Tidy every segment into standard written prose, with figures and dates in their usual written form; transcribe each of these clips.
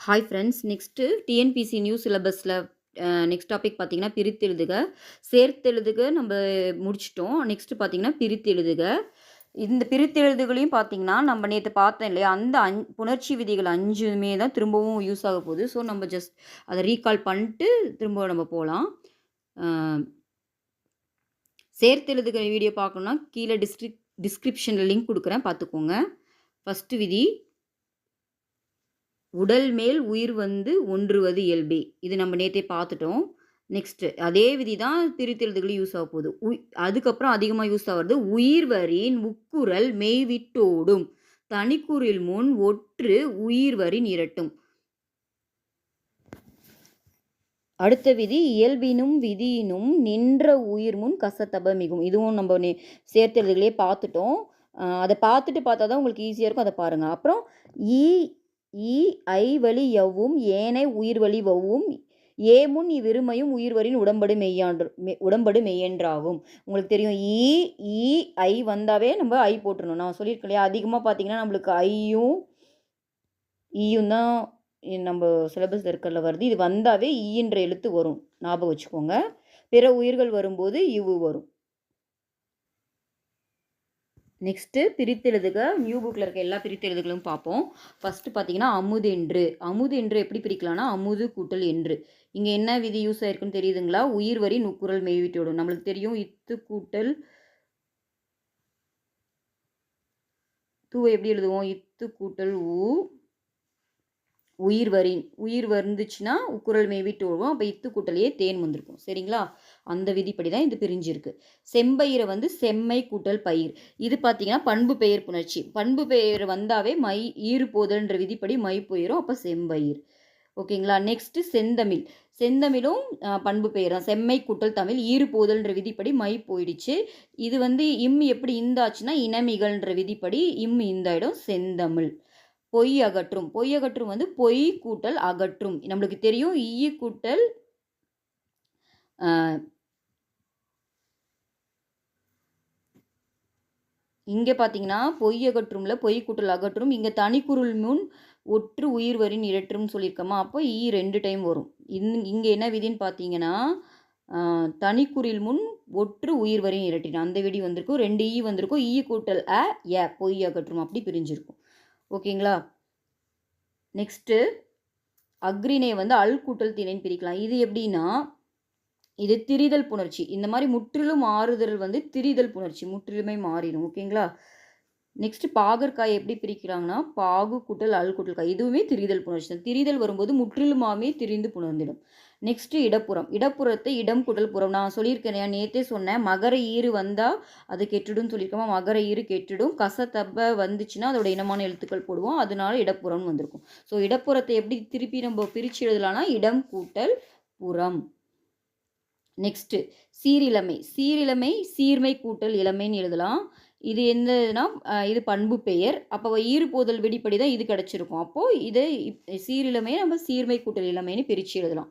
Hi friends. Next TNPSC new சிலபஸில் next topic பார்த்தீங்கன்னா பிரித்தெழுதுக. சேர்த்தெழுதுக நம்ம முடிச்சிட்டோம். நெக்ஸ்ட்டு பார்த்தீங்கன்னா பிரித்தெழுதுக. இந்த பிரித்தெழுதுகளையும் பார்த்தீங்கன்னா, நம்ம நேத்து பார்த்தோம் இல்லையா? அந்த புணர்ச்சி விதிகள் 5மே தான் திரும்பவும் யூஸ் ஆக போகுது. ஸோ, நம்ம ஜஸ்ட் அத ரீகால் பண்ணிட்டு திரும்ப நம்ம போலாம். அ சேர்த்தெழுதுக வீடியோ பார்க்கணும்னா, கீழ டிஸ்கிரிப்ஷனில் லிங்க் குடுக்குறேன் பார்த்துக்கோங்க. ஃபர்ஸ்ட்டு விதி உடல் மேல் உயிர் வந்து ஒன்றுவது இயல்பே. இது நம்ம நேத்தே பார்த்துட்டோம். நெக்ஸ்ட்டு அதே விதி தான் பிரித்தெழுதுகளையும் யூஸ் ஆக போகுது. அதுக்கப்புறம் அதிகமா யூஸ் ஆவறது உயிர்வரின் முக்குரல் மெய்விட்டோடும். தனிக்குறில் முன் ஒற்று உயிர்வரின் இரட்டும். அடுத்த விதி இயல்பினும் விதியினும் நின்ற உயிர் முன் கசத்தப மிகும். இதுவும் நம்ம சேர்த்தெழுதுகளே பார்த்துட்டோம். அதை பார்த்துட்டு பார்த்தா தான் உங்களுக்கு ஈஸியாக இருக்கும். அதை பாருங்கள். அப்புறம் ஈ ஐ வழி எவ்வும் ஏனை உயிர் வழி வவ்வும் ஏமுன் இவ்விருமையும் உயிர்வரின் உடம்படு மெய்யென்றாகும். உங்களுக்கு தெரியும் ஈ ஐ வந்தாவே நம்ம ஐ போட்டுருணும். நான் சொல்லியிருக்கேன் இல்லையா? அதிகமாக பார்த்தீங்கன்னா நம்மளுக்கு ஐயும் ஈயும் தான் நம்ம சிலபஸில் இருக்கிறதுல வருது. இது வந்தாவே ஈன்ற எழுத்து வரும், ஞாபகம் வச்சுக்கோங்க. பிற உயிர்கள் வரும்போது இவ்வு வரும். நெக்ஸ்ட்டு பிரித்தெழுதுக. நியூ புக்கில் இருக்க எல்லா பிரித்தெழுதுகளும் பார்ப்போம். ஃபஸ்ட்டு பார்த்தீங்கன்னா அமுதென்று. அமுதென்று எப்படி பிரிக்கலாம்னா அமுது கூட்டல் என்று. இங்கே என்ன விதி யூஸ் ஆயிருக்குன்னு தெரியுதுங்களா? உயிர் வரி நுக்குரல் மெய்விட்டோடும். நம்மளுக்கு தெரியும் இத்து கூட்டல் தூவை எப்படி எழுதுவோம்? இத்து கூட்டல் உயிர் வந்துச்சுன்னா உக்குரல் மேவிட்டு விடுவோம். அப்போ இத்து கூட்டலையே தேன் வந்திருக்கும். சரிங்களா? அந்த விதிப்படி தான் இது பிரிஞ்சிருக்கு. செம்பயிரை வந்து செம்மை கூட்டல் பயிர். இது பார்த்தீங்கன்னா பண்பு பெயர் புணர்ச்சி. பண்பு பெயர் வந்தாவே ஈறு போதல்ன்ற விதிப்படி மை போயிடும். அப்போ செம்பயிர். ஓகேங்களா? நெக்ஸ்ட்டு செந்தமிழ். செந்தமிழும் பண்பு பெயர் தான். செம்மை கூட்டல் தமிழ் ஈறு போதல்ன்ற விதிப்படி மை போயிடுச்சு. இது வந்து எப்படி இந்தாச்சுன்னா இனமிகள்ன்ற விதிப்படி இந்தாயிடும். செந்தமிழ். பொய் அகற்றும். பொய் அகற்றும் வந்து பொய் கூட்டல் அகற்றும். நம்மளுக்கு தெரியும் ஈ கூட்டல் இங்கே பார்த்தீங்கன்னா பொய் அகற்றும்ல பொய் கூட்டல் அகற்றும். இங்கே தனிக்குறில் முன் ஒற்று உயிர் வரின் இரற்றும் சொல்லியிருக்கோமா? அப்போ ஈ 2 டைம் வரும். இங்கே என்ன விதின்னு பார்த்தீங்கன்னா தனிக்குறில் முன் ஒற்று உயிர் வரின் இரட்டின் அந்த விதி வந்திருக்கும். 2 ஈ வந்திருக்கும். ஈ கூட்டல் பொய் அகற்றும் அப்படி பிரிஞ்சிருக்கும். ஓகேங்களா? நெக்ஸ்ட்டு அக்ரிணை வந்து அல் கூட்டல் திணைன்னு பிரிக்கலாம். இது எப்படின்னா இது திரிதல் புணர்ச்சி. இந்த மாதிரி முற்றிலும் மாறுதல் வந்து திரிதல் புணர்ச்சி. முற்றிலுமே மாறிடும். ஓகேங்களா? நெக்ஸ்ட் பாகற்காய் எப்படி பிரிக்கிறாங்கன்னா பாகு கூட்டல் அல் கூட்டல் காய். இதுவுமே திரிதல் புணர்ச்சி தான். திரிதல் வரும்போது முற்றிலுமாமே திரிந்து புணர்ந்திடும். நெக்ஸ்ட் இடப்புறம். இடப்புறத்தை இடம் கூட்டல் புறம். நான் சொல்லியிருக்கேன், நேற்றே சொன்னேன். மகர ஈறு வந்தால் அது கெட்டுடும் சொல்லியிருக்கோமா? மகர ஈறு கெட்டுடும். கசத்தப்ப வந்துச்சுன்னா அதோட இனமான எழுத்துக்கள் போடுவோம். அதனால இடப்புறம்னு வந்திருக்கும். ஸோ இடப்புறத்தை எப்படி திருப்பி நம்ம பிரித்து எழுதலாம்னா இடம் கூட்டல் புறம். நெக்ஸ்ட்டு சீரிழமை. சீரிழமை சீர்மை கூட்டல் இளமைன்னு எழுதலாம். இது என்னதுன்னா இது பண்பு பெயர். அப்போ ஈறு போதல் விடிப்படி தான் இது கிடச்சிருக்கும். அப்போது இதை சீரிழமையை நம்ம சீர்மை கூட்டல் இளமைன்னு பிரித்து எழுதலாம்.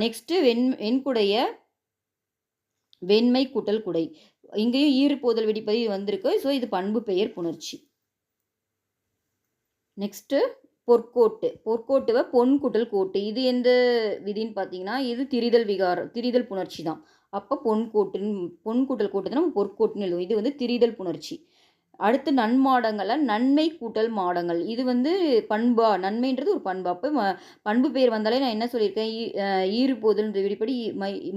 நெக்ஸ்ட்டு வெண்குடைய வெண்மை கூட்டல் குடை. இங்கேயும் ஈறு போதல் விடிப்படி வந்திருக்கு. ஸோ இது பண்பு பெயர் புணர்ச்சி. நெக்ஸ்ட்டு பொற்கோட்டு. பொற்கோட்டுவை பொன் கூட்டல் கோட்டு. இது எந்த விதின்னு பார்த்தீங்கன்னா இது திரிதல் புணர்ச்சி தான். அப்போ பொன் கூட்டல் கோட்டு தான் நம்ம பொற்கோட்டுன்னு எழுதுவோம். இது வந்து திரிதல் புணர்ச்சி. அடுத்து நன்மாடங்களை நன்மை கூட்டல் மாடங்கள். இது வந்து நன்மைன்றது ஒரு பண்பு. அப்போ பண்பு பெயர் வந்தாலே நான் என்ன சொல்லியிருக்கேன்? ஈறு போதல்ன்ற விதிப்படி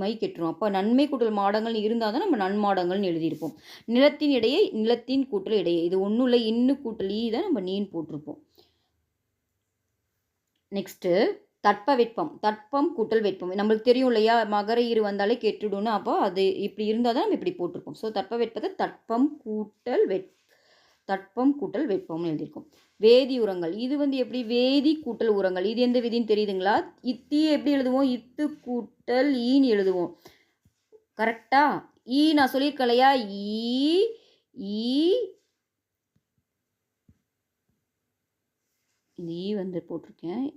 மை கெட்டுரும். அப்போ நன்மை கூட்டல் மாடங்கள் இருந்தால் தான் நம்ம நன்மாடங்கள்னு எழுதியிருப்போம். நிலத்தின் இடையே நிலத்தின் கூட்டல் இடையே. இது ஒன்றும் இல்லை, இன்னு கூட்டல் தான் நம்ம நீன் போட்டிருப்போம். நெக்ஸ்ட்டு தட்பவெப்பம். தட்பம் கூட்டல் வெப்பம். நம்மளுக்கு தெரியும் இல்லையா? மகர ஈறு வந்தாலே கெட்டுடும்னு. அப்போ அது இப்படி இருந்தால் தான் நம்ம இப்படி போட்டிருப்போம். ஸோ தட்பவெப்பத்தை தட்பம் கூட்டல் வெப்பம்னு எழுதியிருக்கோம். வேதி உரங்கள். இது வந்து எப்படி? வேதி கூட்டல் உரங்கள். இது எந்த விதின்னு தெரியுதுங்களா? இத்தியை எப்படி எழுதுவோம்? இத்து கூட்டல் ஈன்னு எழுதுவோம். கரெக்டா? நான் சொல்லியிருக்கேன் இல்லையா? இந்த வந்து போட்டிருக்கேன்.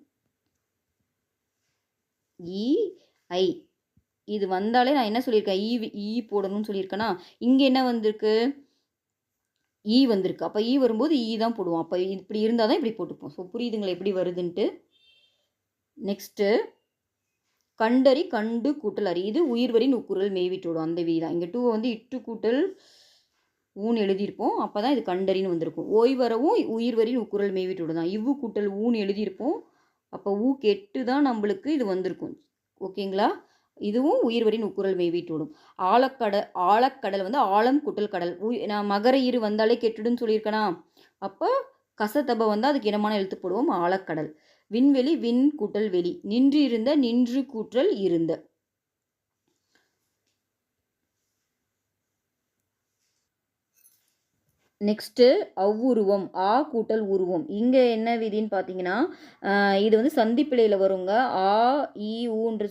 ஐ இது வந்தாலே நான் என்ன சொல்லியிருக்கேன்? ஈ போடணும்னு சொல்லியிருக்கேனா? இங்கே என்ன வந்திருக்கு? வந்திருக்கு. அப்போ வரும்போது தான் போடுவோம். அப்போ இப்படி இருந்தால் தான் இப்படி போட்டுப்போம். ஸோ புரியுதுங்களா எப்படி வருதுன்ட்டு? நெக்ஸ்ட்டு கண்டறி கண்டு கூட்டல் அறி, இது உயிர்வரின் உக்குரல் மேவிட்டோடும் அந்த விதி தான். இங்கே 2 வந்து இட்டு கூட்டல் ஊன் எழுதியிருப்போம், அப்போ தான் இது கண்டறின்னு வந்திருக்கும். ஓய்வரவும் உயிர்வரின் உக்குரல் மேவிட்டோடு தான். இவ்வு கூட்டல் ஊன் எழுதியிருப்போம், அப்போ ஊ கெட்டு தான் நம்மளுக்கு இது வந்திருக்கும். ஓகேங்களா? இதுவும் உயிர்வரின் உக்குரல் மேவிட்டோடும். ஆழக்கடல் வந்து ஆழம் கூட்டல் கடல். நான் மகர இரு வந்தாலே கெட்டுடுன்னு சொல்லியிருக்கேனா, அப்போ கசத்தப வந்தால் அதுக்கு இனமான எழுத்து போடுவோம், ஆழக்கடல். விண்வெளி விண் கூட்டல் வெளி. நின்று இருந்த நின்று கூட்டல் இருந்த. நெக்ஸ்ட்டு அவ்வுருவம் ஆ கூட்டல் உருவம். இங்கே என்ன விதின்னு பார்த்தீங்கன்னா, இது வந்து சந்திப்பிழையில் வருங்க. ஆ இ ஊன்ற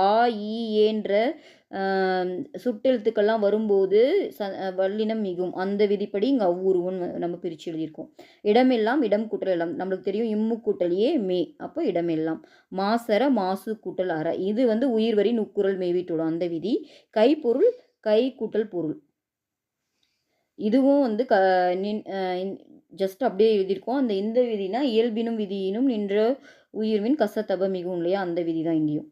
ஆ இ ஏன்ற சுட்டெழுத்துக்கள்லாம் வரும்போது வல்லினம் மிகும். அந்த விதிப்படி இங்கே அவ்வுருவம்னு நம்ம பிரித்து எழுதியிருக்கோம். இடமெல்லாம் இடம் கூட்டல் எல்லாம். நம்மளுக்கு தெரியும் இம்மு கூட்டல் ஏ மே, அப்போ இடமெல்லாம். மாசர மாசு கூட்டல் அற. இது வந்து உயிர்வரி நுக்குரல் மேவிட்டோடும் அந்த விதி. கைப்பொருள் கை கூட்டல் பொருள். இதுவும் வந்து ஜஸ்ட் அப்படியே எழுதியிருக்கோம். இந்த விதினா இயல்பினும் விதியினும் நின்ற உயிர்மின் கசத்தப மிகும் இல்லையா, அந்த விதி தான் இங்கேயும்.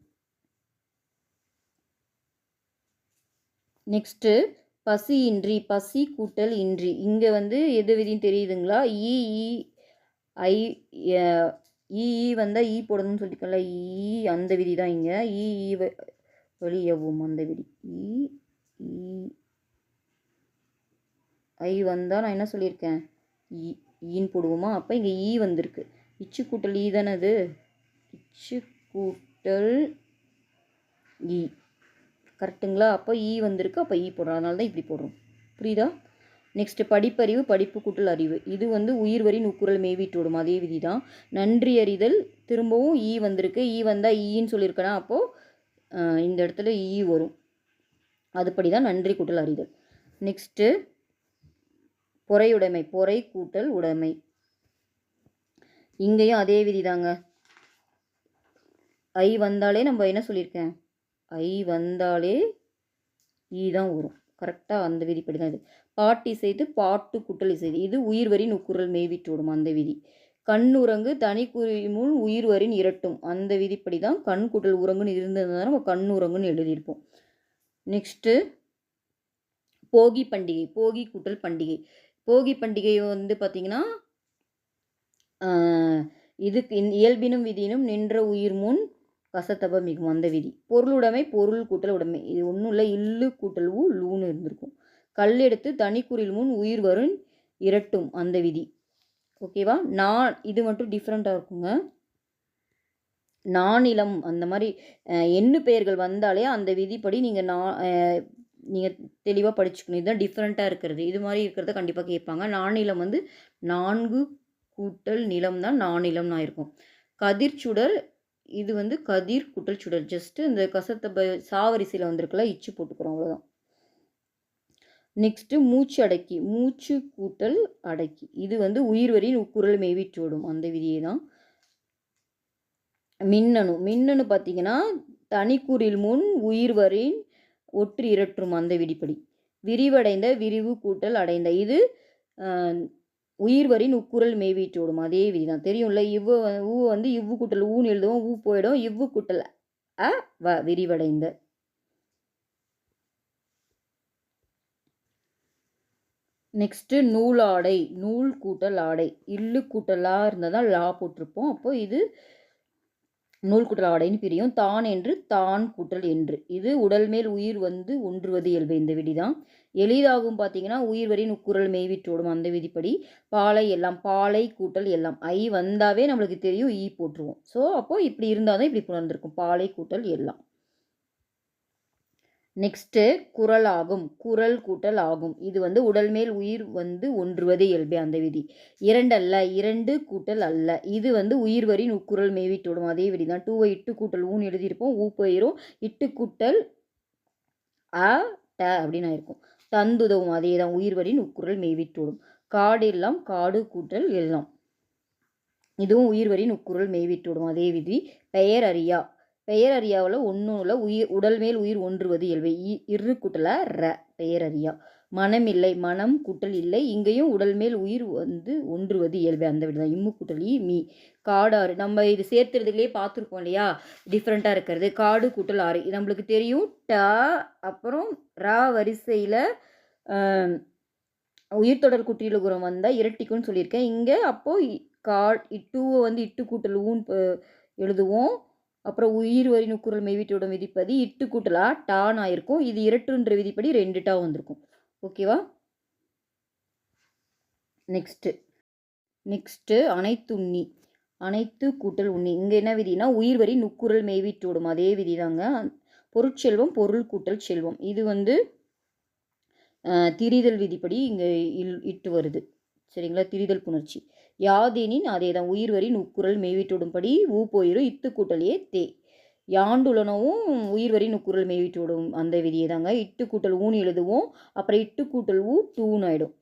நெக்ஸ்ட்டு பசி இன்றி பசி கூட்டல் இன்றி. இங்கே வந்து எது விதின்னு தெரியுதுங்களா? ஈ ஐ ஈ வந்தால் ஈ போடணும்னு சொல்லியிருக்கல, ஈ அந்த விதி தான் இங்கே. ஈ வழியவும் அந்த விதி. ஐ வந்தால் நான் என்ன சொல்லியிருக்கேன், ஈன்னு போடுவோமா? அப்போ இங்கே ஈ வந்திருக்கு. இச்சு கூட்டல் ஈ தானே அது. இச்சு கூட்டல் ஈ கரெக்டுங்களா? அப்போ ஈ வந்திருக்கு, அப்போ ஈ போடுறோம், அதனால தான் இப்படி போடுறோம். புரியுதா? நெக்ஸ்ட்டு படிப்பறிவு படிப்பு கூட்டல் அறிவு. இது வந்து உயிர்வரின் உக்குரல் மேவிட்டு விடும் அதே விதி தான். நன்றி அறிதல் திரும்பவும் ஈ வந்திருக்கு. ஈ வந்தால் ஈன்னு சொல்லியிருக்கேனா, அப்போது இந்த இடத்துல ஈ வரும். அதுபடி தான் நன்றி கூட்டல் அறிதல். நெக்ஸ்ட்டு பொறையுடைமை பொறை கூட்டல் உடைமை. இங்கேயும் அதே விதி தாங்க. ஐ வந்தாலே நம்ம என்ன சொல்லியிருக்கேன், ஐ வந்தாலே ஈ தான் வரும். கரெக்டாக அந்த விதிப்படி தான் இது. பாட்டு இசைத்து பாட்டு கூட்டல் இசைது. இது உயிர்வரின் உக்குரல் மேவிட்டு விடும் அந்த விதி. கண்ணுரங்கு தனி குறிமுன் உயிர்வரின் இரட்டும் அந்த விதிப்படி தான் கண் கூட்டல் உறங்குன்னு இருந்ததுனால நம்ம கண்ணுரங்குன்னு எழுதியிருப்போம். நெக்ஸ்ட்டு போகி பண்டிகை போகி கூட்டல் பண்டிகை. போகி பண்டிகை வந்து பார்த்திங்கன்னா இதுக்கு இயல்பினும் விதியினும் நின்ற உயிர் முன் கசத்தப மிகும் அந்த விதி. பொருளுடைமை பொருள் கூட்டல் உடைமை. இது ஒன்றும் இல்லை, இல்லு கூட்டல் ஊ லூன்னு இருந்திருக்கும். கல் எடுத்து தனிக்குறில் முன் உயிர் வரும் இரட்டும் அந்த விதி. ஓகேவா? நான் இது மட்டும் டிஃப்ரெண்ட்டாக இருக்குங்க. நானிலம் அந்த மாதிரி எண்ணு பெயர்கள் வந்தாலே அந்த விதிப்படி நீங்கள் தெளிவாக படிச்சுக்கணும். இதுதான் டிஃப்ரெண்ட்டாக இருக்கிறது. இது மாதிரி இருக்கிறத கண்டிப்பாக கேட்பாங்க. நானிலம் வந்து 4 கூட்டல் நிலம் தான் நானிலம்னு ஆயிருக்கும். கதிர்ச்சுடர் இது வந்து கதிர் கூட்டல் சுடர். ஜஸ்ட்டு இந்த கசத்தப சாவரிசையில் வந்திருக்குல்ல, இச்சு போட்டுக்கிறோம், அவ்வளோதான். நெக்ஸ்ட்டு மூச்சு அடக்கி மூச்சு கூட்டல் அடக்கி. இது வந்து உயிர்வரின் உக்குரல் மேவிட்டு விடும் அந்த விதியை தான். மின்னணு பார்த்தீங்கன்னா தனிக்குறில் முன் உயிர்வரின் ஒற்று இரற்றும் அந்த விதிப்படி. விரிவடைந்த விரிவு கூட்டல் அடைந்த. இது உயிர்வரின் உக்குரல் மேவிட்டு விடும் அதே விதி தான். தெரியும்ல, ஊ வந்து இவ்வு கூட்டல் ஊன்னு எழுதுவோம், ஊ போயிடும். இவ்வு கூட்டல் விரிவடைந்த. நெக்ஸ்ட்டு நூலாடை நூல் கூட்டல் ஆடை. இல்லு கூட்டலாக இருந்தால் தான் லா போட்டிருப்போம். அப்போ இது நூல் கூட்டல் ஆடைன்னு பிரியும். தான் என்று தான் கூட்டல் என்று. இது உடல் மேல் உயிர் வந்து ஒன்றுவது இயல்பு இந்த விதி தான். எளிதாகும் பார்த்தீங்கன்னா உயிர்வரின் உக்குரல் மேவிட்டு விடும் அந்த விதிப்படி. பாலை எல்லாம் பாலை கூட்டல் எல்லாம். ஐ வந்தாவே நம்மளுக்கு தெரியும் ஈ போட்டுருவோம். ஸோ அப்போது இப்படி இருந்தால் தான் இப்படி புணர்ந்திருக்கும், பாலை கூட்டல் எல்லாம். நெக்ஸ்ட்டு குரல் ஆகும் குரல் கூட்டல் ஆகும். இது வந்து உடல் மேல் உயிர் வந்து ஒன்றுவது இயல்பே அந்த விதி. இரண்டல்ல இரண்டு கூட்டல் அல்ல. இது வந்து உயிர்வரின் உக்குரல் மேவிட்டு விடும் அதே விதி தான். 2 இட்டு கூட்டல் ஊன்னு எழுதியிருப்போம், ஊ போயிரும். இட்டு கூட்டல் அப்படின்னு ஆயிருக்கும். தந்துதவும் அதே தான், உயிர்வரின் உக்குரல் மேவிட்டு விடும். காடு எல்லாம் காடு கூட்டல் எல்லாம். இதுவும் உயிர்வரின் உக்குரல் மேவிட்டு விடும் அதே விதி. பெயர் அறியா பெயர் அறியாவில் ஒன்றும் இல்லை, உடல் மேல் உயிர் ஒன்றுவது இயல்பு. இரு கூட்டல ர பெயர் அறியா. மனம் இல்லை, மனம் கூட்டல் இல்லை, இங்கேயும் உடல் மேல் உயிர் வந்து ஒன்றுவது இயல்பு, அந்த விட தான். இம்மு கூட்டல் ஈ மீ. காடாறு நம்ம இது சேர்த்துறதுலேயே பார்த்துருக்கோம் இல்லையா, டிஃப்ரெண்ட்டாக இருக்கிறது. காடு கூட்டல் ஆறு இது நம்மளுக்கு தெரியும். அப்புறம் ரா வரிசையில் உயிர்த்தொடர் குற்றியலுகரம் வந்தால் இரட்டிக்கும்னு சொல்லியிருக்கேன். இங்கே அப்போது இட்டுவை வந்து இட்டு கூட்டல் ஊன் எழுதுவோம். அப்புறம் உயிர் வரி நுக்குரல் மெய்வீட்டோட விதிப்படி இட்டு கூட்டலா டான் ஆயிருக்கும். இது இரட்டுன்ற விதிப்படி 2 டா வந்திருக்கும். ஓகேவா? நெக்ஸ்ட்டு அனைத்துண்ணி. அனைத்து கூட்டல் உண்ணி. இங்கே என்ன விதினா உயிர் வரி நுக்குரல் மெய்வீட்டோடும் அதே விதி தாங்க. பொருட்செல்வம் பொருள் கூட்டல் செல்வம். இது வந்து திரிதல் விதிப்படி இங்கே இட்டு வருது. சரிங்களா? திரிதல் புணர்ச்சி. யாதெனின் அதே தான். உயிர் வரி நுக்குரல் மெய்வீட்டோடும்படி ஊ போயிரும். இத்து கூட்டலையே தே. யாண்டுலனவும் உயிர் வரி நுக்குரல் மெய்வீட்டோடும் அந்த விதியை தாங்க. இட்டு கூட்டல் ஊன்னு எழுதுவோம். அப்புறம் இட்டு கூட்டல் ஊ டூன்னு ஆகிடும்.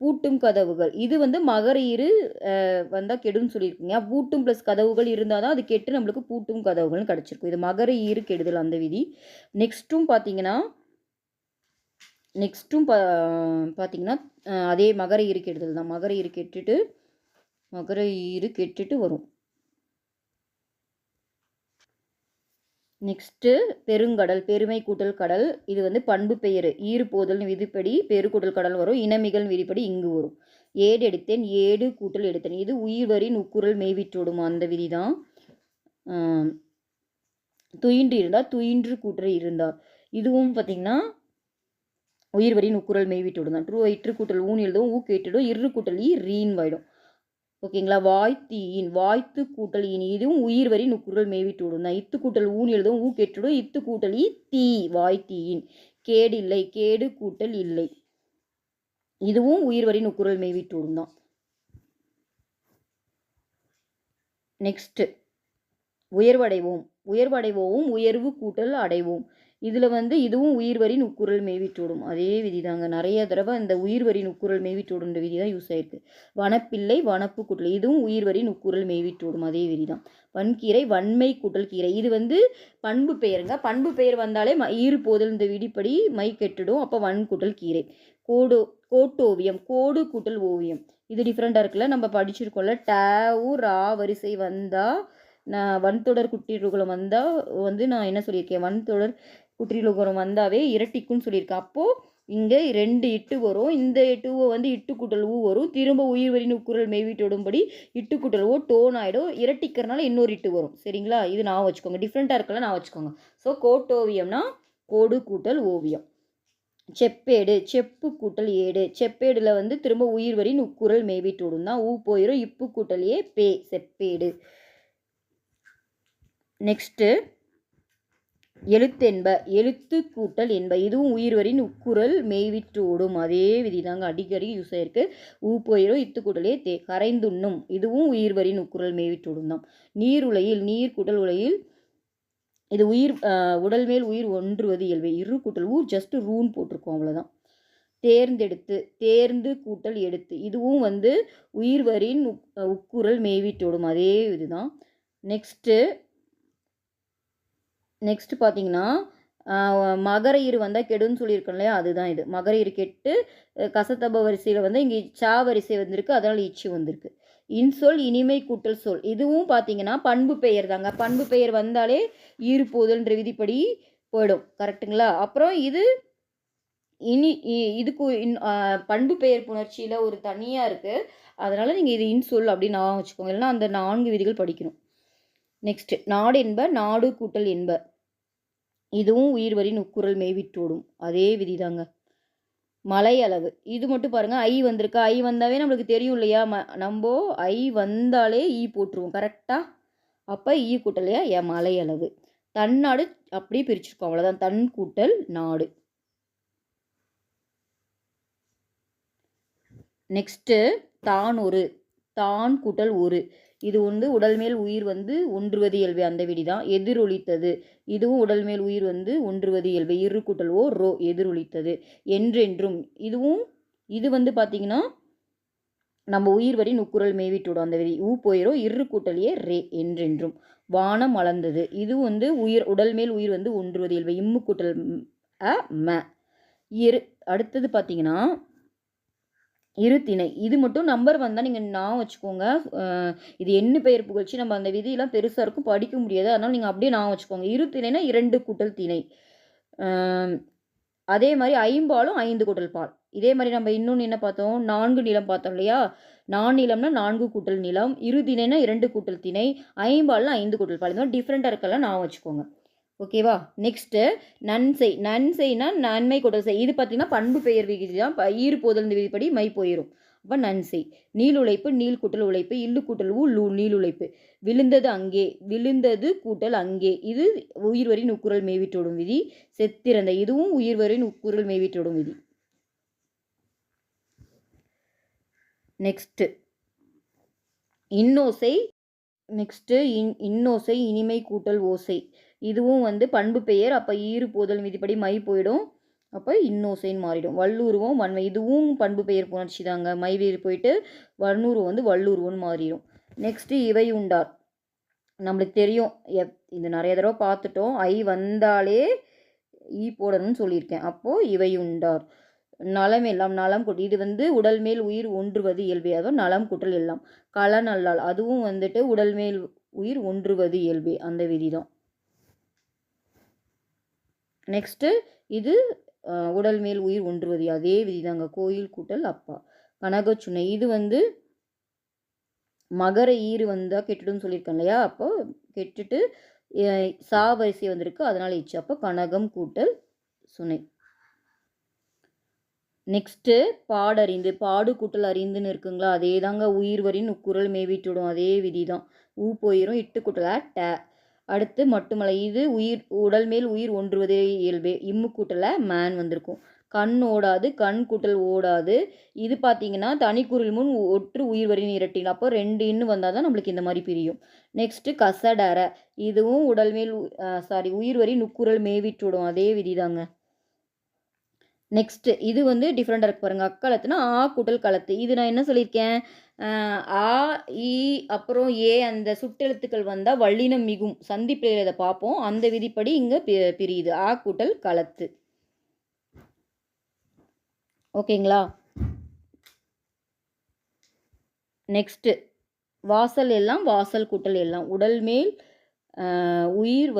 பூட்டும் கதவுகள். இது வந்து மகர ஈறு வந்தால் கெடுன்னு சொல்லியிருக்கீங்க. பூட்டும் ப்ளஸ் கதவுகள் இருந்தால் தான் அது கெட்டு நம்மளுக்கு பூட்டும் கதவுகள்னு கிடச்சிருக்கும். இது மகர ஈறு கெடுதல் அந்த விதி. நெக்ஸ்ட்டும் பார்த்தீங்கன்னா அதே மகர ஈறு கெடுதல் தான். மகர ஈறு கெட்டுட்டு வரும். நெக்ஸ்ட்டு பெருங்கடல். பெருமை கூட்டல் கடல். இது வந்து பண்பு பெயர். ஈறு போதல்னு விதிப்படி பெரு கூட்டல் கடல் வரும். இனமிகள் விதிப்படி இங்கு வரும். ஏடு எடுத்தேன், ஏடு கூட்டல் எடுத்தேன். இது உயிர் வரி நுக்குரல் மெய்விட்டோடும் அந்த விதி தான். துயின்று இருந்தால் துயின்று கூட்டல் இருந்தால் இதுவும் பார்த்திங்கன்னா உயிர் வரி நுக்குரல் மெய்விட்டோடும் தான். ட்ரூ இற்று கூட்டல் ஊன் எழுதும். ஊ கேட்டுடும். இரு கூட்டல் ஈ ரீன் வாயிடும். ஓகேங்களா? வாய்த்தீயின். வாய்த்து கூட்டல் ஈன். இதுவும் உயிர் வரி நுக்குரல் மெய்விட்டோடும் தான். இத்து கூட்டல் ஊன் எழுதும். ஊ கேட்டுடும். இத்து கூட்டல் ஈ தீ வாய்த்தீயின். கேடு இல்லை, கேடு கூட்டல் இல்லை. இதுவும் உயிர் வரி நுக்குரல் மெய்விட்டோடும் தான். நெக்ஸ்ட்டு உயர்வடைவோம். உயர்வடைவோவும் உயர்வு கூட்டல் அடைவோம். இதில் வந்து இதுவும் உயிர் வரி நுக்குரல் மெய்விட்டோடும் அதே விதி தாங்க. நிறைய தடவை இந்த உயிர் வரி நுக்குரல் மெய்விட்டோடுன்ற விதி தான் யூஸ் ஆயிருக்கு. வனப்பிள்ளை வனப்பு கூட்டல். இதுவும் உயிர் வரி நுக்குரல் மெய்விட்டோடும் அதே விதி தான். வன்கீரை வன்மை கூட்டல் கீரை. இது வந்து பண்பு பெயருங்க. பண்பு பெயர் வந்தாலே ஈறு போதல் இந்த விதிப்படி மை கெட்டுடும். அப்போ வன் கூட்டல் கீரை. கோட்டோவியம். கோடு கூட்டல் ஓவியம். இது டிஃப்ரெண்ட்டாக இருக்குல்ல, நம்ம படிச்சிருக்கோம்ல. டூ ரா வரிசை வந்தால் நான் வன்தொடர் குற்றியலுகரம் வந்தால் வந்து நான் என்ன சொல்லியிருக்கேன், வன்தொடர் குற்றியலுகரம் வந்தாவே இரட்டிக்குன்னு சொல்லியிருக்கேன். அப்போது இங்கே 2 இட்டு வரும். இந்த டூவை வந்து இட்டு கூட்டல் ஊ வரும். திரும்ப உயிர் வரி நுக்குரல் மெய்விட்டோடும்படி இட்டு கூட்டல் ஓ டோன் ஆகிடும். இரட்டிக்கிறனால இன்னொரு இட்டு வரும். சரிங்களா? இது நான் வச்சுக்கோங்க. டிஃப்ரெண்ட்டாக இருக்கல நான் வச்சுக்கோங்க. ஸோ கோட்டோவியம்னா கோடு கூட்டல் ஓவியம். செப்பேடு. செப்பு கூட்டல் ஏடு. செப்பேடில் வந்து திரும்ப உயிர் வரி நுக்குரல் மெய்விட்டோடும் தான். ஊ போயிடும். இப்பு கூட்டலையே பே செப்பேடு. நெக்ஸ்ட்டு எழுத்தென்ப. எழுத்து கூட்டல் என்ப. இதுவும் உயிர் வரி நுக்குரல் மெய்விட்டோடும் அதே விதி தாங்க. அடிக்கடி யூஸ் ஆயிருக்கு. ஊ போயிடும். இத்து கூட்டலே தே. கரைந்துண்ணும். இதுவும் உயிர் வரி நுக்குரல் மெய்விட்டோடும் தான். நீர் உலையில். நீர் கூட்டல் உலையில். இது உயிர் உடல் மேல் உயிர் ஒன்றுவது இயல்பு. இரு கூட்டல் ஊர் ஜஸ்ட் ரூன் போட்டிருக்கோம், அவ்வளோதான். தேர்ந்தெடுத்து. தேர்ந்து கூட்டல் எடுத்து. இதுவும் வந்து உயிர் வரி உக்குரல் மெய்விட்டோடும் அதே இதுதான். நெக்ஸ்ட்டு பார்த்தீங்கன்னா மகர ஈறு வந்தால் கெடுன்னு சொல்லியிருக்கோம் இல்லையா, அதுதான் இது. மகர ஈறு கெட்டு கசத்தப வரிசையில் வந்து இங்கே சா வரிசை வந்திருக்கு, அதனால் இச்சு வந்திருக்கு. இன்சொல் இனிமை கூட்டல் சொல். இதுவும் பார்த்தீங்கன்னா பண்பு பெயர் தாங்க. பண்பு பெயர் வந்தாலே ஈறு போதல்ன்ற விதிப்படி போயிடும். கரெக்டுங்களா? அப்புறம் இதுக்கு பண்பு பெயர் புணர்ச்சியில் ஒரு தனியாக இருக்குது. அதனால் நீங்கள் இது இன்சொல் அப்படின்னு நான் வச்சுக்கோங்க. இல்லைன்னா அந்த 4 விதிகள் படிக்கணும். நெக்ஸ்ட்டு நாடு என்ப. நாடு கூட்டல் என்ப. இதுவும் உயிர் வரி நுக்குரல் மெய்விட்டோடும் அதே விதி தாங்க. மலை அளவு. இது மட்டும் பாருங்கள். ஐ வந்திருக்கா? ஐ வந்தாவே நம்மளுக்கு தெரியும் இல்லையா, நம்ம ஐ வந்தாலே ஈ போட்டுருவோம். கரெக்டாக? அப்போ ஈ கூட்டலையா மலை அளவு. தன்னாடு அப்படியே பிரிச்சிருக்கோம், அவ்வளோதான். தன் கூட்டல் நாடு. நெக்ஸ்ட்டு தான் ஒரு. தான் கூட்டல் ஒரு. இது வந்து உடல் மேல் உயிர் வந்து ஒன்றுவது இயல்பு அந்த விதி தான். எதிரொலித்தது. இதுவும் உடல் மேல் உயிர் வந்து ஒன்றுவது இயல்பு. இரு கூட்டல் ஓ ரோ எதிரொலித்தது. என்றென்றும். இது வந்து பார்த்திங்கன்னா நம்ம உயிர் வரி நுக்குரல் மெய்விட்டோடும் அந்த விதி. ஊ போயிடும். இரு கூட்டலையே ரே என்றென்றும். வானம் அளந்தது. இது வந்து உடல் மேல் உயிர் வந்து ஒன்றுவது இயல்பு. இம்மு கூட்டல் ம. அடுத்தது பார்த்தீங்கன்னா இருத்திணை. இது மட்டும் நம்பர் வந்தால் நீங்கள் ஞாபகம் வச்சுக்கோங்க. இது எண்ணு பெயர் புகழ்ச்சி. நம்ம அந்த விதியெல்லாம் பெருசாக இருக்கும், படிக்க முடியாது. அதனால் நீங்கள் அப்படியே ஞாபகம் வச்சுக்கோங்க. இருத்திணைனா 2 கூட்டல் திணை. அதே மாதிரி ஐம்பாலும் 5 கூட்டல் பால். இதே மாதிரி நம்ம இன்னொன்று என்ன பார்த்தோம், 4 நிலம் பார்த்தோம் இல்லையா? 4 நிலம்னா 4 கூட்டல் நிலம், இருதிணைனா 2 கூட்டல் திணை, ஐம்பால்னா 5 கூட்டல் பால். இந்த மாதிரி டிஃப்ரெண்ட்டாக இருக்கலாம், ஞாபகம் வச்சுக்கோங்க. ஓகேவா? நெக்ஸ்ட்டு நன்செய். நன்செய்னா நன்மை கூட்டல் செய். இது பார்த்தீங்கன்னா பண்பு பெயர் விகுதி தான். ஈறு போதல் விதிப்படி மை போயிடும். அப்போ நன்செய். நீளுழைப்பு நீள் கூட்டல் உழைப்பு, இல்லு கூட்டல் நீளுழைப்பு. விழுந்தது அங்கே, விழுந்தது கூட்டல் அங்கே. இது உயிர்வரி நுக்குரல் மேவிட்டோடும் விதி. செத்திறந்த, இதுவும் உயிர்வரி நுக்குரல் மேவிட்டோடும் விதி. நெக்ஸ்ட்டு இன்னோசை. இன்னோசை இனிமை கூட்டல் ஓசை. இதுவும் பண்பு பெயர். அப்போ ஈறு போதல் விதிப்படி மை போயிடும். அப்போ இன்னோசைன்னு மாறிடும். வல்லூருவம் வன்மை. இதுவும் பண்பு பெயர் புணர்ச்சி தாங்க. மை வீடு போயிட்டு வன்னூருவம் வல்லூருவம்னு மாறிடும். நெக்ஸ்ட்டு இவை உண்டார். நம்மளுக்கு தெரியும், இது நிறைய தடவை பார்த்துட்டோம். ஐ வந்தாலே ஈ போடணும்னு சொல்லியிருக்கேன். அப்போது இவை உண்டார். நலம் எல்லாம் நலம் கூட்டு. இது உடல் மேல் உயிர் ஒன்றுவது இயல்பே. அதுவும் நலம் கூட்டல் எல்லாம். களன் அல்லால். அதுவும் உடல் மேல் உயிர் ஒன்றுவது இயல்பே. அந்த விதி தான். நெக்ஸ்ட்டு இது உடல் மேல் உயிர் ஒன்றுவது, அதே விதி தாங்க. கோயில் கூட்டல் அப்பா. கனகச்சுனை. இது மகர ஈறு வந்தால் கெட்டுடும் சொல்லியிருக்கேன் இல்லையா? அப்போ கெட்டுட்டு சா வரிசை வந்திருக்கு, அதனால் இச்சு. அப்போ கனகம் கூட்டல் சுனை. நெக்ஸ்ட்டு பாடறிந்து. பாடு கூட்டல் அறிந்துன்னு இருக்குங்களா? அதே தாங்க. உயிர் வரின் உக்குரல் மேவிட்டுடும், அதே விதி தான். ஊ போயிடும், இட்டு கூட்டல ட. அடுத்து மட்டுமலை. இது உடல் மேல் உயிர் ஒன்றுவதே இயல்பே. இம்மு கூட்டல மேன் வந்திருக்கும். கண் ஓடாது, கண் கூட்டல் ஓடாது. இது பார்த்தீங்கன்னா தனிக்குறில் முன் ஒற்று உயிர் வரின் இரட்டின். அப்போ 2 இன்னு வந்தால் தான் நம்மளுக்கு இந்த மாதிரி பிரியும். நெக்ஸ்ட்டு கசடர. இதுவும் உடல் மேல் உயிர் வரி நுக்குரல் மேவிட்டுடும், அதே விதி தாங்க. நெக்ஸ்ட்டு இது டிஃப்ரெண்ட்டாக இருக்கு பாருங்கள். அக்களத்துனா ஆ கூட்டல் களத்து. இது நான் என்ன சொல்லியிருக்கேன், ஆ இ அப்புறம் ஏ அந்த சுட்டெழுத்துக்கள் வந்தால் வல்லினம் மிகும். சந்திப்பில் இதை பார்ப்போம். அந்த விதிப்படி இங்கே பிரியுது. ஆ கூட்டல் களத்து. ஓகேங்களா? நெக்ஸ்ட்டு வாசல் எல்லாம் வாசல் கூட்டல் எல்லாம். உடல் மேல் உயிர்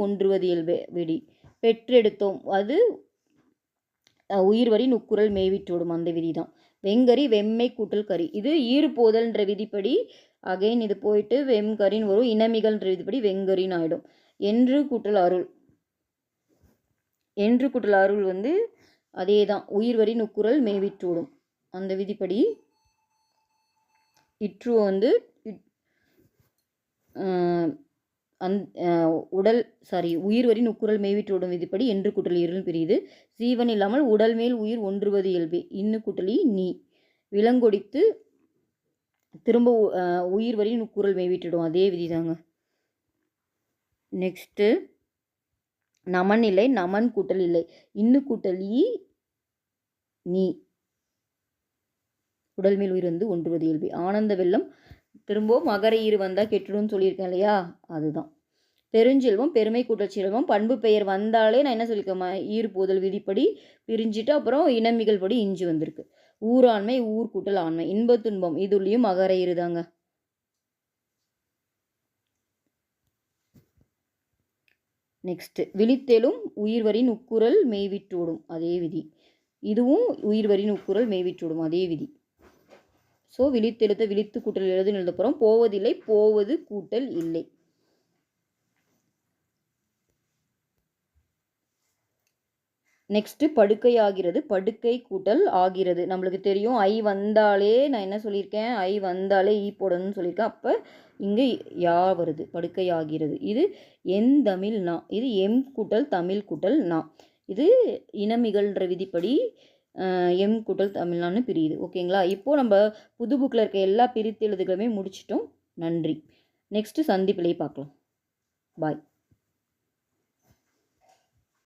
ஒன்றுவது இயல்பு விடி. பெற்றெடுத்தோம். அது உயிர் வரி நுக்குரல் மேவிட்டோடும், அந்த விதி தான். வெங்கரி வெம்மை கூட்டல் கறி. இது ஈறு போதல்ன்ற விதிப்படி அகைன் இது போயிட்டு வெம்கரின்னு வரும். இனமிகள்ன்ற விதிப்படி வெங்கரின்னு ஆகிடும். என்று கூட்டல் அருள். என்று கூட்டல் அருள் அதே தான். உயிர் வரி நுக்குரல் மேவிட்டோடும், அந்த விதிப்படி இற்று உயிர் வரி நுக்குரல் மேவிட்டோடும் விதிப்படி என்று கூட்டல் இருள் பிரியுது. சீவன் இல்லாமல் உடல் மேல் உயிர் ஒன்றுவது இயல்பே. இன்னு கூட்டலி நீ. விலங்கொடித்து திரும்ப உயிர் வரி நுக்குரல் மேவிட்டிடும், அதே விதி தாங்க. நெக்ஸ்ட்டு நமன் இல்லை, நமன் கூட்டல் இல்லை. இன்னு கூட்டல் ஈ நீ. உடல் மேல் உயிர் ஒன்றுவது இயல்பே. ஆனந்த வெள்ளம். திரும்பவும் மகர ஈறு வந்தால் கெட்டுடும்னு சொல்லியிருக்கேன் இல்லையா? அதுதான். பெருஞ்செல்வம் பெருமை கூட்டல் செல்வம். பண்பு பெயர் வந்தாலே நான் என்ன சொல்லியிருக்கேன், ஈறு போதல் விதிப்படி பிரிஞ்சுட்டு அப்புறம் இனமிகள் படி இஞ்சி வந்திருக்கு. ஊராண்மை ஊர் கூட்டல் ஆண்மை. இன்ப துன்பம். இதுலேயும் மகர ஈறு தாங்க. நெக்ஸ்ட்டு விழித்தெழும் உயிர் வரின் உக்குரல் மேய்விட்டோடும், அதே விதி. இதுவும் உயிர் வரின் உக்குரல் மேய்விட்டோடும், அதே விதி. ஸோ விழித்தெழுத்த விழித்து கூட்டல் எழுதுன்னு எழுத போகிறோம். போவதில்லை போவது கூட்டல் இல்லை. நெக்ஸ்ட்டு படுக்கை ஆகிறது. படுக்கை கூட்டல் ஆகிறது. நம்மளுக்கு தெரியும், ஐ வந்தாலே நான் என்ன சொல்லியிருக்கேன், ஐ வந்தாலே ஈ போடணும்னு சொல்லியிருக்கேன். அப்போ இங்கே யா வருது. படுக்கை ஆகிறது. இது என் தமிழ் நா. இது எம் கூட்டல் தமிழ் கூட்டல் நா. இது இனமிகள்ன்ற விதிப்படி எம் கூட்டல் தமிழ்னான்னு பிரியுது. ஓகேங்களா? இப்போது நம்ம புது புக்கில் இருக்க எல்லா பிரித்து எழுதுகளுமே முடிச்சிட்டோம். நன்றி. நெக்ஸ்ட்டு சந்திப்பிலே பார்க்கலாம். பாய்.